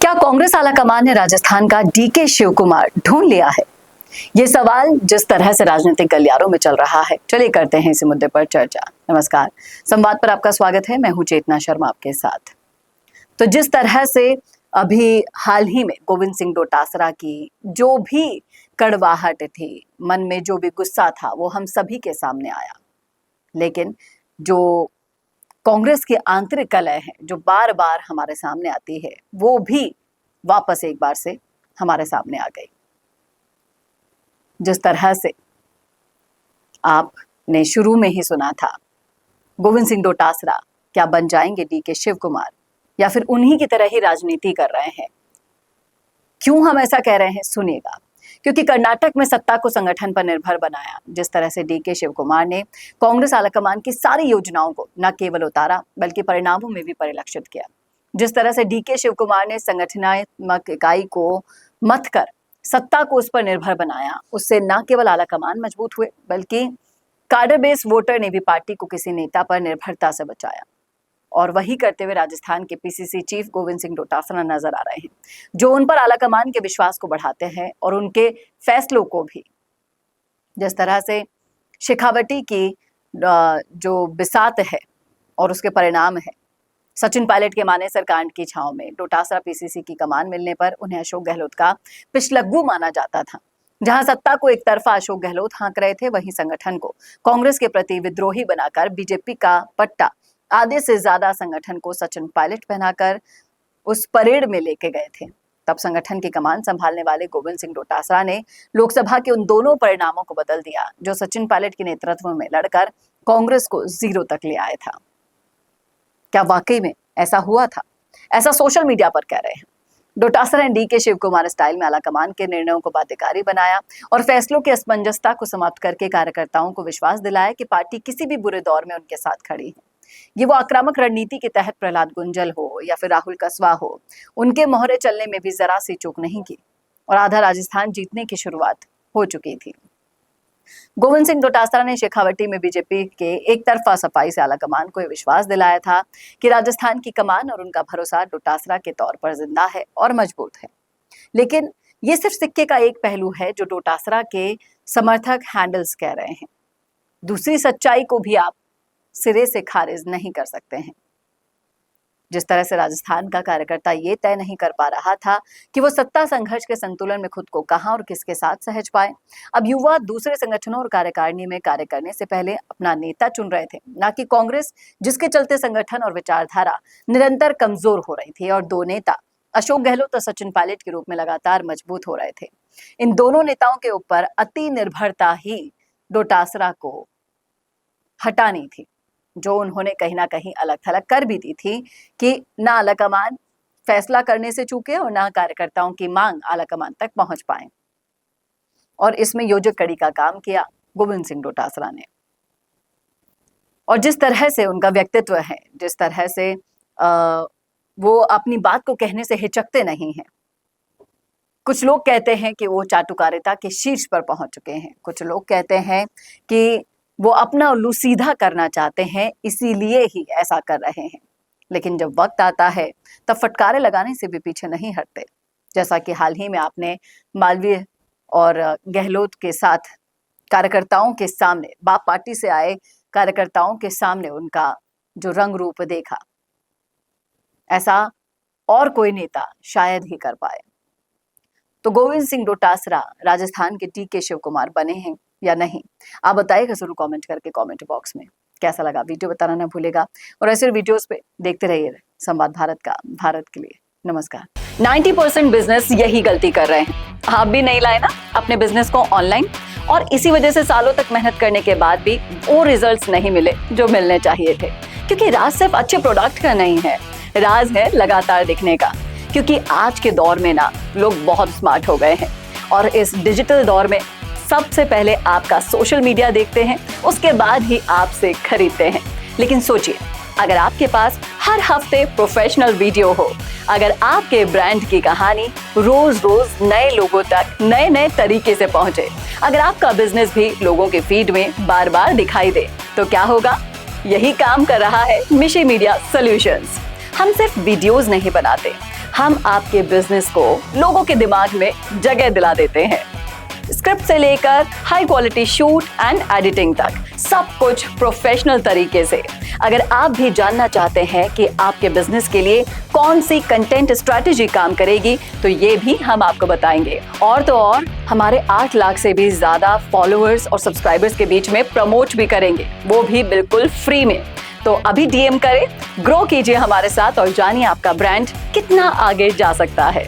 क्या कांग्रेस आलाकमान ने राजस्थान का डीके शिव कुमार ढूंढ लिया है? ये सवाल जिस तरह से राजनीतिक गलियारों में चल रहा है, चलिए करते हैं इसी मुद्दे पर चर्चा। नमस्कार, संवाद पर आपका स्वागत है। मैं हूं चेतना शर्मा आपके साथ। तो जिस तरह से अभी हाल ही में गोविंद सिंह डोटासरा की जो भी कड़वाहट थी, मन में जो भी गुस्सा था, वो हम सभी के सामने आया। लेकिन जो कांग्रेस की आंतरिक कलह है, जो बार बार हमारे सामने आती है, वो भी वापस एक बार से हमारे सामने आ गई। जिस तरह से आपने शुरू में ही सुना था, गोविंद सिंह डोटासरा क्या बन जाएंगे डीके शिव कुमार, या फिर उन्हीं की तरह ही राजनीति कर रहे हैं? क्यों हम ऐसा कह रहे हैं, सुनिएगा। क्योंकि कर्नाटक में सत्ता को संगठन पर निर्भर बनाया। जिस तरह से डीके शिव कुमार ने कांग्रेस आलाकमान की सारी योजनाओं को न केवल उतारा, बल्कि परिणामों में भी परिलक्षित किया। जिस तरह से डीके शिव कुमार ने संगठनात्मक इकाई को मत कर सत्ता को उस पर निर्भर बनाया, उससे न केवल आलाकमान मजबूत हुए, बल्कि कार्डर बेस वोटर ने भी पार्टी को किसी नेता पर निर्भरता से बचाया। और वही करते हुए राजस्थान के पीसीसी चीफ गोविंद सिंह डोटासरा नजर आ रहे हैं, जो उन पर आलाकमान के विश्वास को बढ़ाते हैं और उनके फैसलों को भी। जिस तरह से शेखावटी की जो बिसात है और उसके परिणाम है, सचिन पायलट के मानेसर कांड की छांव में डोटासरा पीसीसी की कमान मिलने पर उन्हें अशोक गहलोत का पिछलग्गू माना जाता था। जहां सत्ता को एक तरफा अशोक गहलोत हाँक रहे थे, वहीं संगठन को कांग्रेस के प्रति विद्रोही बनाकर बीजेपी का पट्टा आधे से ज्यादा संगठन को सचिन पायलट पहनाकर उस परेड में लेके गए थे। तब संगठन की कमान संभालने वाले गोविंद सिंह डोटासरा ने लोकसभा के उन दोनों परिणामों को बदल दिया, जो सचिन पायलट के नेतृत्व में लड़कर कांग्रेस को 0 तक ले आया था। क्या वाकई में ऐसा हुआ था? ऐसा सोशल मीडिया पर कह रहे हैं। डोटासरा ने डीके शिव कुमार स्टाइल में आलाकमान के निर्णयों को बाध्यकारी बनाया और फैसलों की असमंजसता को समाप्त करके कार्यकर्ताओं को विश्वास दिलाया कि पार्टी किसी भी बुरे दौर में उनके साथ खड़ी है। ये वो आक्रामक रणनीति के तहत प्रहलाद गुंजल हो या फिर राहुल कस्वा हो, उनके मोहरे चलने में भी जरा सी चूक नहीं की और आधा राजस्थान जीतने की शुरुआत हो चुकी थी। गोविंद सिंह डोटासरा ने शेखावटी में बीजेपी के एक तरफा सफाई से आलाकमान को यह विश्वास दिलाया था कि राजस्थान की कमान और उनका भरोसा डोटासरा के तौर पर जिंदा है और मजबूत है। लेकिन ये सिर्फ सिक्के का एक पहलू है जो डोटासरा के समर्थक हैंडल्स कह रहे हैं। दूसरी सच्चाई को भी आप सिरे से खारिज नहीं कर सकते हैं। जिस तरह से राजस्थान का कार्यकर्ता ये तय नहीं कर पा रहा था कि वो सत्ता संघर्ष के संतुलन में खुद को कहां और किसके साथ सहज पाए, अब युवा दूसरे संगठनों और कार्यकारिणी में कार्य करने से पहले अपना नेता चुन रहे थे, ना कि कांग्रेस, जिसके चलते संगठन और विचारधारा निरंतर कमजोर हो रही थी और दो नेता अशोक गहलोत और सचिन पायलट के रूप में लगातार मजबूत हो रहे थे। इन दोनों नेताओं के ऊपर अति निर्भरता ही डोटासरा को हटानी थी, जो उन्होंने कहीं ना कहीं अलग थलग कर भी दी थी कि ना आलाकमान फैसला करने से चूके और ना कार्यकर्ताओं की मांग आलाकमान तक पहुंच पाए। और इसमें योजक कड़ी का काम किया गोविंद सिंह डोटासरा ने। और जिस तरह से उनका व्यक्तित्व है, जिस तरह से वो अपनी बात को कहने से हिचकते नहीं हैं। कुछ लोग कहते हैं कि वो चाटुकारिता के शीर्ष पर पहुंच चुके हैं, कुछ लोग कहते हैं कि वो अपना उल्लू सीधा करना चाहते हैं, इसीलिए ही ऐसा कर रहे हैं। लेकिन जब वक्त आता है तब फटकारे लगाने से भी पीछे नहीं हटते। जैसा कि हाल ही में आपने मालवीय और गहलोत के साथ कार्यकर्ताओं के सामने, बाप पार्टी से आए कार्यकर्ताओं के सामने उनका जो रंग रूप देखा, ऐसा और कोई नेता शायद ही कर पाए। तो गोविंद सिंह डोटासरा राजस्थान के डीके शिव कुमार बने हैं या नहीं, आप बताइएगा जरूर कमेंट करके कमेंट बॉक्स में। कैसा लगा वीडियो बताना ना भूलेगा और ऐसे वीडियोस पे देखते रहिए संवाद भारत का, भारत के लिए। नमस्कार। 90% बिजनेस यही गलती कर रहे हैं। आप भी नहीं लाए ना अपने बिजनेस को ऑनलाइन, और इसी वजह से सालों तक मेहनत करने के बाद भी वो रिजल्ट्स नहीं मिले जो मिलने चाहिए थे। क्योंकि राज सिर्फ अच्छे प्रोडक्ट का नहीं है, राज है लगातार दिखने का। क्योंकि आज के दौर में ना लोग बहुत स्मार्ट हो गए हैं और इस डिजिटल दौर में सबसे पहले आपका सोशल मीडिया देखते हैं, उसके बाद ही आपसे खरीदते हैं। लेकिन सोचिए, अगर आपके पास हर हफ्ते प्रोफेशनल वीडियो हो, अगर आपके ब्रांड की कहानी रोज रोज नए लोगों तक नए नए तरीके से पहुंचे, अगर आपका बिजनेस भी लोगों के फीड में बार बार दिखाई दे, तो क्या होगा? यही काम कर रहा है मिशी मीडिया सॉल्यूशंस। हम सिर्फ वीडियोस नहीं बनाते, हम आपके बिजनेस को लोगों के दिमाग में जगह दिला देते हैं। स्क्रिप्ट से लेकर high quality shoot and editing तक सब कुछ प्रोफेशनल तरीके से। अगर आप भी जानना चाहते हैं कि आपके बिजनेस के लिए कौन सी कंटेंट स्ट्रैटेजी काम करेगी, तो ये भी हम आपको बताएंगे। और तो और हमारे 8 लाख से भी ज्यादा फॉलोअर्स और सब्सक्राइबर्स के बीच में प्रमोट भी करेंगे, वो भी बिल्कुल फ्री में। तो अभी डीएम करें, ग्रो कीजिए हमारे साथ और जानिए आपका ब्रांड कितना आगे जा सकता है।